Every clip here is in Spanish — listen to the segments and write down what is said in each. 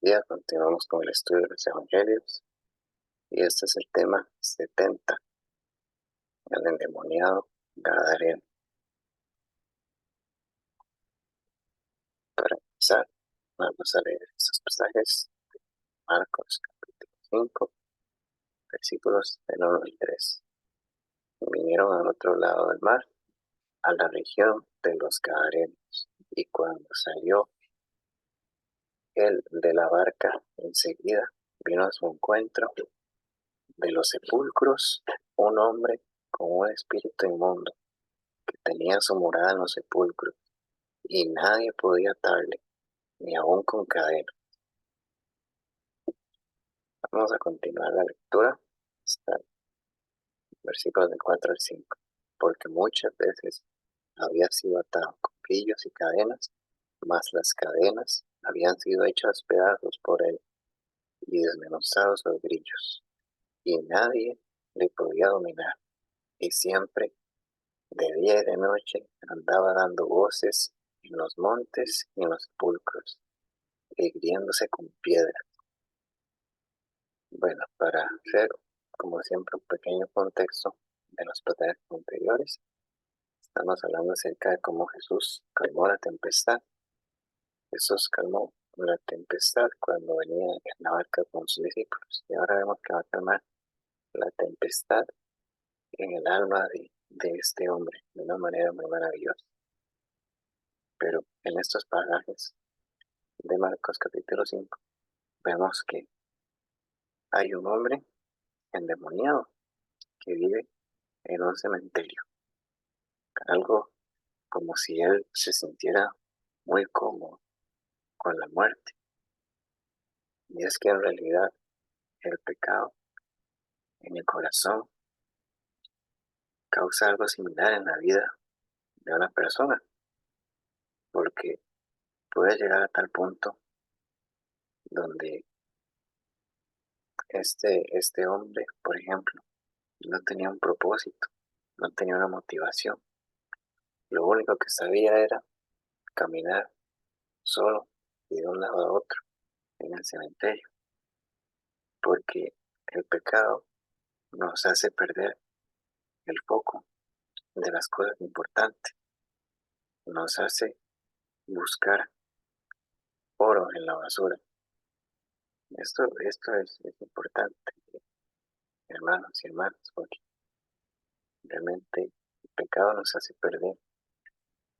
día continuamos con el estudio de los Evangelios y este es el tema 70, el endemoniado Gadareno. Para empezar, vamos a leer estos pasajes de Marcos capítulo 5, versículos del 1 al 3. Vinieron al otro lado del mar, a la región de los Gadarenos, y cuando salió él de la barca, enseguida vino a su encuentro de los sepulcros un hombre con un espíritu inmundo, que tenía su morada en los sepulcros, y nadie podía atarle, ni aun con cadena. Vamos a continuar la lectura hasta versículos del 4 al 5. Porque muchas veces había sido atado con grillos y cadenas, mas las cadenas habían sido hechas pedazos por él, y desmenuzados los grillos, y nadie le podía dominar, y siempre, de día y de noche, andaba dando voces en los montes y en los sepulcros, hiriéndose con piedras. Bueno, para hacer, como siempre, un pequeño contexto de los pasajes anteriores, estamos hablando acerca de cómo Jesús calmó la tempestad. Jesús calmó la tempestad cuando venía en la barca con sus discípulos. Y ahora vemos que va a calmar la tempestad en el alma de este hombre de una manera muy maravillosa. Pero en estos pasajes de Marcos capítulo 5, vemos que hay un hombre endemoniado que vive en un cementerio. Algo como si él se sintiera muy cómodo con la muerte. Y es que en realidad el pecado en el corazón causa algo similar en la vida de una persona, porque puede llegar a tal punto donde este hombre, por ejemplo, no tenía un propósito, no tenía una motivación. Lo único que sabía era caminar solo y de un lado a otro en el cementerio, porque el pecado nos hace perder el foco de las cosas importantes, nos hace buscar oro en la basura. Esto es importante, hermanos y hermanas, porque realmente el pecado nos hace perder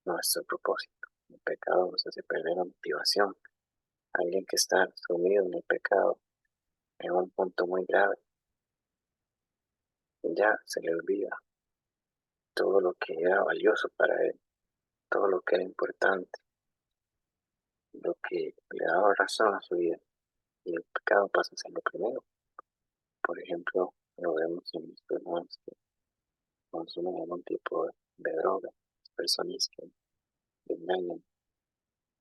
nuestro propósito, el pecado nos hace perder la motivación. Alguien que está sumido en el pecado en un punto muy grave, ya se le olvida todo lo que era valioso para él, todo lo que era importante, lo que le daba razón a su vida, y el pecado pasa a ser lo primero. Por ejemplo, lo vemos en los hermanos que consumen algún tipo de droga, personas que engañan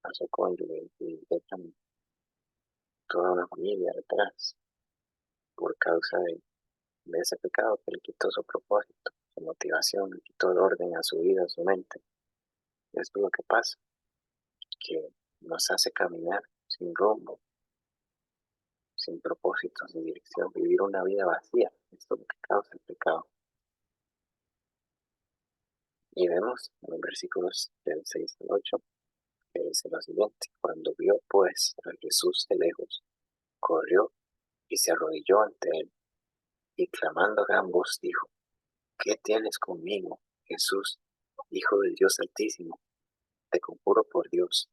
a su cónyuge y dejan toda una familia detrás por causa de ese pecado que le quitó su propósito, su motivación, le quitó el orden a su vida, a su mente. Esto es lo que pasa, que nos hace caminar sin rumbo, sin propósito, sin dirección, vivir una vida vacía. Esto es lo que causa el pecado. Y vemos en los versículos del 6 al 8 que dice lo siguiente: cuando vio pues a Jesús de lejos, corrió y se arrodilló ante él, y clamando a gran voz dijo: ¿qué tienes conmigo, Jesús, Hijo del Dios Altísimo? Te conjuro por Dios,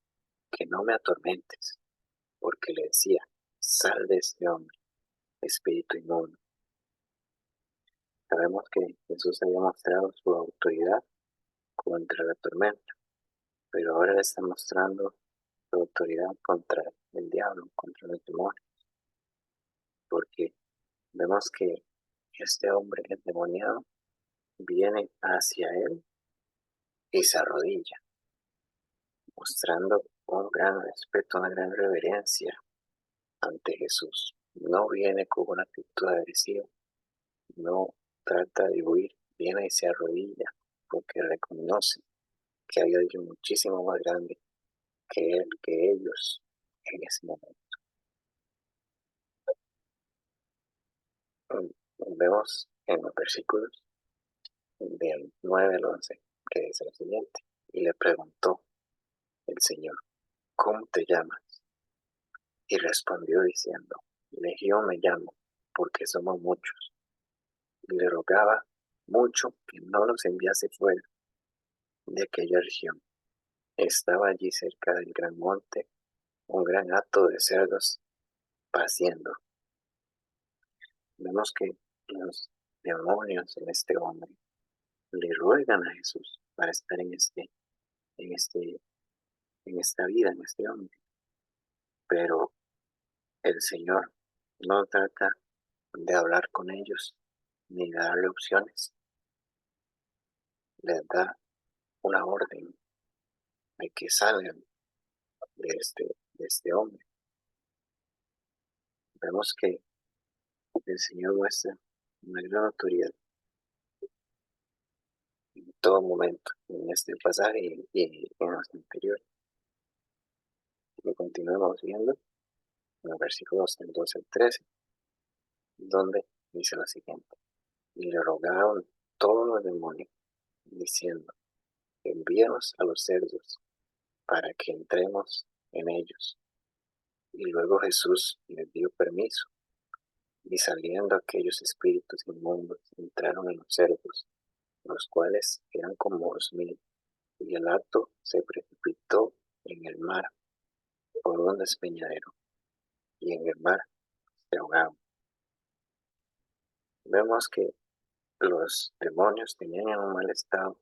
que no me atormentes. Porque le decía: sal de este hombre, espíritu inmundo. Sabemos que Jesús había mostrado su autoridad contra la tormenta, pero ahora le está mostrando su autoridad contra el diablo, contra los demonios, porque vemos que este hombre endemoniado viene hacia él y se arrodilla, mostrando un gran respeto, una gran reverencia ante Jesús. No viene con una actitud agresiva, no trata de huir, viene y se arrodilla porque reconoce que hay alguien muchísimo más grande que él, que ellos en ese momento. Vemos en los versículos del 9 al 11 que dice lo siguiente: y le preguntó el Señor, ¿cómo te llamas? Y respondió diciendo, Legión me llamo, porque somos muchos. Y le rogaba mucho que no los enviase fuera de aquella región. Estaba allí cerca del gran monte un gran hato de cerdos paciendo. Vemos que los demonios en este hombre le ruegan a Jesús para estar en este, en esta vida, en este hombre. Pero el Señor no trata de hablar con ellos ni de darle opciones. Les da una orden de que salgan de este hombre. Vemos que el Señor muestra una gran autoridad en todo momento, en este pasaje y en los anteriores. Y continuemos viendo en los versículos del 12 al 13, donde dice lo siguiente: y le rogaron todos los demonios, diciendo, envíanos a los cerdos para que entremos en ellos. Y luego Jesús les dio permiso, y saliendo aquellos espíritus inmundos entraron en los cerdos, los cuales eran como 2,000, y el hato se precipitó en el mar por un despeñadero, y en el mar se ahogaron. Vemos que los demonios tenían en un mal estado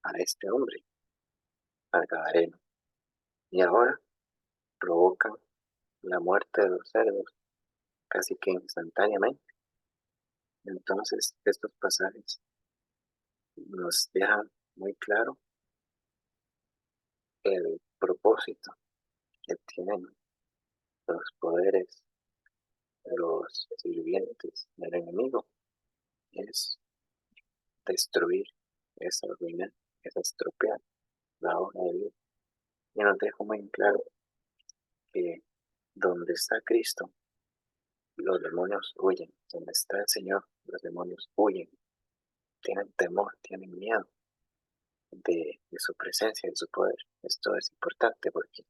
a este hombre, al Gadareno, y ahora provocan la muerte de los cerdos casi que instantáneamente. Entonces, estos pasajes nos dejan muy claro el propósito que tienen los poderes de los sirvientes del enemigo, es destruir, es arruinar, es estropear la obra de Dios. Y nos deja muy claro que donde está Cristo, los demonios huyen. Donde está el Señor, los demonios huyen. Tienen temor, tienen miedo de su presencia, de su poder. Esto es importante porque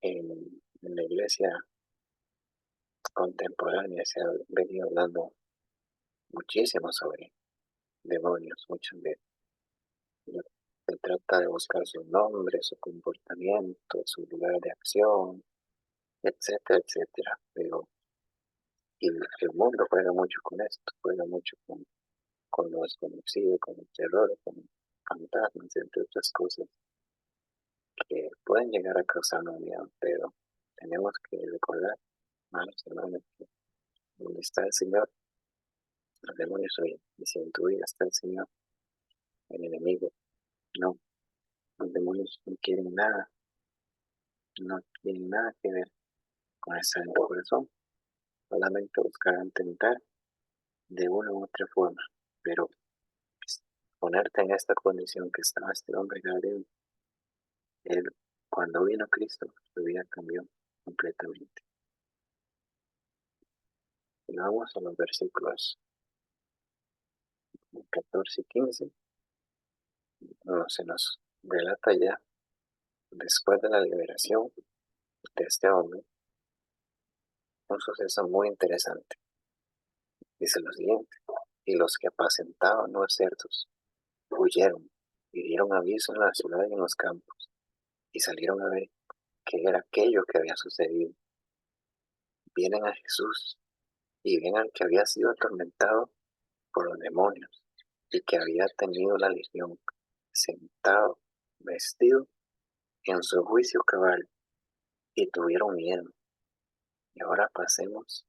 en la iglesia contemporánea se ha venido hablando muchísimo sobre demonios. Muchas veces se trata de buscar su nombre, su comportamiento, su lugar de acción, etcétera, etcétera. Pero el mundo juega mucho con esto, juega mucho con lo desconocido, con el terror, con fantasmas, entre otras cosas que pueden llegar a causarnos miedo, pero tenemos que recordar, hermanos y hermanas, que donde está el Señor, los demonios huyen. Y si en tu vida está el Señor, el enemigo, no, los demonios no quieren nada, no tienen nada que ver con estar en tu corazón, solamente buscarán tentar de una u otra forma, pero ponerte en esta condición que estaba este hombre Gabriel, él, cuando vino Cristo, su vida cambió completamente. Y vamos a los versículos 14 y 15, se nos relata ya, después de la liberación de este hombre, un suceso muy interesante. Dice lo siguiente: y los que apacentaban los cerdos huyeron y dieron aviso en la ciudad y en los campos, y salieron a ver qué era aquello que había sucedido. Vienen a Jesús y ven al que había sido atormentado por los demonios y que había tenido la legión, sentado, vestido en su juicio cabal, y tuvieron miedo. Y ahora pasemos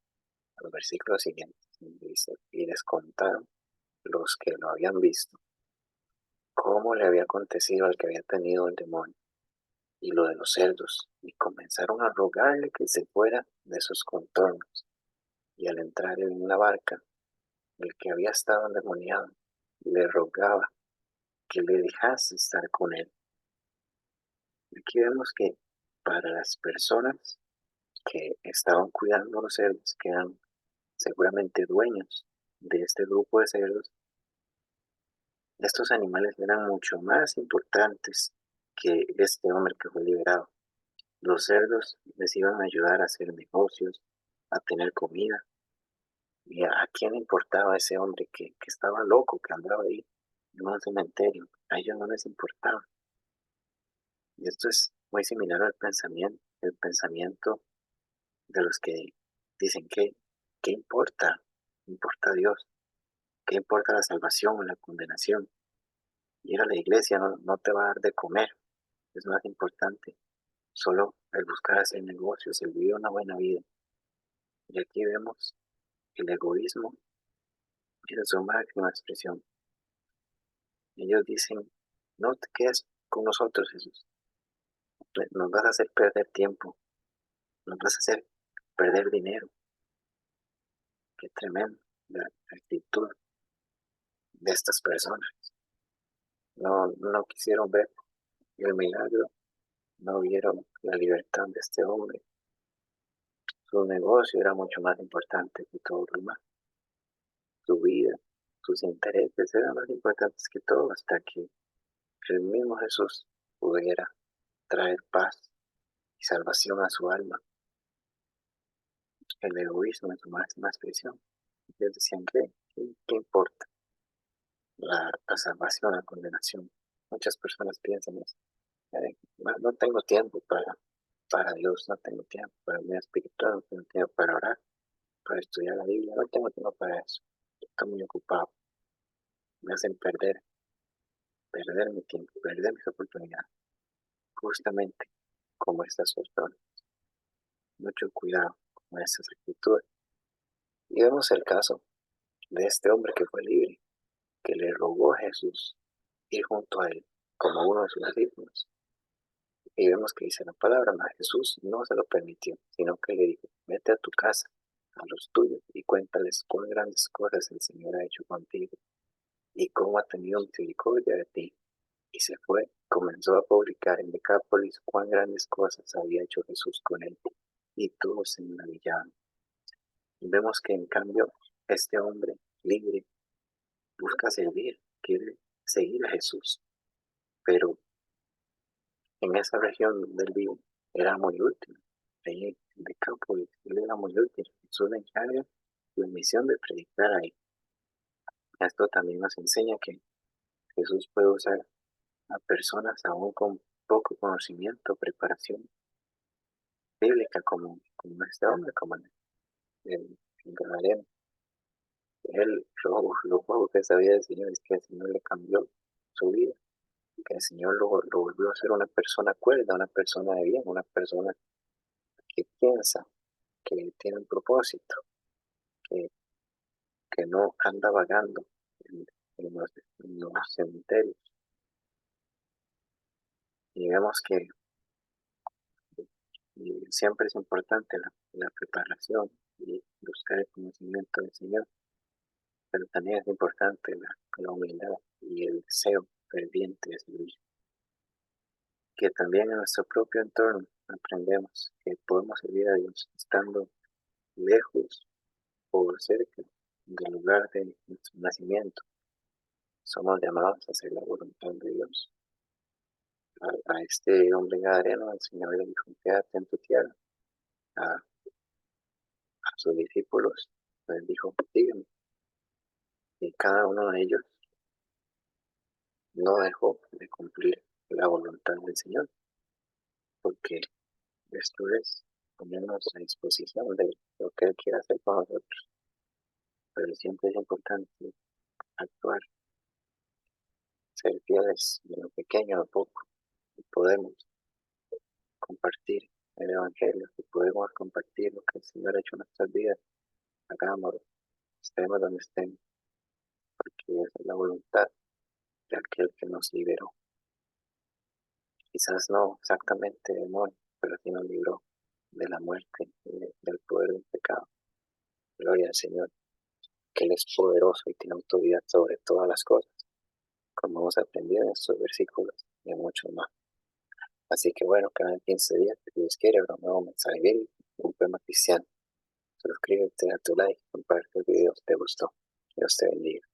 al versículo siguiente, donde dice, y les contaron los que lo habían visto, cómo le había acontecido al que había tenido el demonio, y lo de los cerdos, y comenzaron a rogarle que se fuera de sus contornos. Y al entrar en la barca, el que había estado endemoniado le rogaba que le dejase estar con él. Aquí vemos que para las personas que estaban cuidando los cerdos, que eran seguramente dueños de este grupo de cerdos, estos animales eran mucho más importantes que este hombre que fue liberado. Los cerdos les iban a ayudar a hacer negocios, a tener comida. ¿Y a quién le importaba ese hombre que estaba loco, que andaba ahí en un cementerio? A ellos no les importaba. Y esto es muy similar al pensamiento, el pensamiento de los que dicen que, ¿qué importa? ¿Qué importa Dios? ¿Qué importa la salvación o la condenación? Ir a la iglesia no te va a dar de comer, es más importante. Solo el buscar hacer negocios, el vivir una buena vida. Y aquí vemos el egoísmo en su máxima expresión. Ellos dicen, no te quedes con nosotros, Jesús. Nos vas a hacer perder tiempo, nos vas a hacer perder dinero. Qué tremendo la actitud de estas personas. No quisieron ver el milagro, no vieron la libertad de este hombre. Su negocio era mucho más importante que todo lo demás. Su vida, sus intereses eran más importantes que todo hasta que el mismo Jesús pudiera traer paz y salvación a su alma. El egoísmo en su máxima expresión. Ellos decían que, ¿qué importa? La salvación, la condenación. Muchas personas piensan eso. No tengo tiempo para Dios, no tengo tiempo para mi espiritual, no tengo tiempo para orar, para estudiar la Biblia, no tengo tiempo para eso. Estoy muy ocupado. Me hacen perder mi tiempo, perder mis oportunidades. Justamente como estas personas. Mucho cuidado con estas actitudes. Y vemos el caso de este hombre que fue libre, que le rogó a Jesús ir junto a él como uno de sus discípulos. Y vemos que dice la palabra, mas Jesús no se lo permitió, sino que le dijo, vete a tu casa, a los tuyos, y cuéntales cuán grandes cosas el Señor ha hecho contigo, y cómo ha tenido misericordia de ti. Y se fue, comenzó a publicar en Decápolis cuán grandes cosas había hecho Jesús con él, y todos se maravillaban. Y vemos que en cambio este hombre libre busca servir, quiere seguir a Jesús, pero en esa región donde él vive era muy útil. Ahí en Decápolis, él era muy útil. Jesús le encarga la misión de predicar ahí. Esto también nos enseña que Jesús puede usar a personas aún con poco conocimiento, preparación bíblica, como este hombre, como el Gadareno. Él, lo poco que sabía del Señor es que el Señor le cambió su vida, que el Señor lo volvió a ser una persona cuerda, una persona de bien, una persona que piensa, que tiene un propósito, que, que no anda vagando en, en los cementerios. Y vemos que siempre es importante la preparación y buscar el conocimiento del Señor, pero también es importante la humildad y el deseo ferviente de servir. Que también en nuestro propio entorno aprendemos que podemos servir a Dios estando lejos o cerca del lugar de nuestro nacimiento. Somos llamados a hacer la voluntad de Dios. A este hombre gadareno, el Señor le dijo, quédate en tu tierra. A sus discípulos les dijo, sígueme. Y cada uno de ellos no dejó de cumplir la voluntad del Señor, porque esto es ponernos a disposición de lo que Él quiere hacer con nosotros. Pero siempre es importante actuar, ser fieles en lo pequeño, a poco, y podemos compartir el Evangelio, y podemos compartir lo que el Señor ha hecho en nuestras vidas, hagámoslo, estemos donde estemos, porque esa es la voluntad de aquel que nos liberó. Quizás no exactamente del demonio, pero sí nos libró de la muerte y del poder del pecado. Gloria al Señor, que Él es poderoso y tiene autoridad sobre todas las cosas, como hemos aprendido en estos versículos y en muchos más. Así que bueno, cada 15 días, si Dios quiere, habrá un nuevo mensaje bíblico, un poema cristiano. suscríbete, a tu like, comparte el video si te gustó. Dios te bendiga.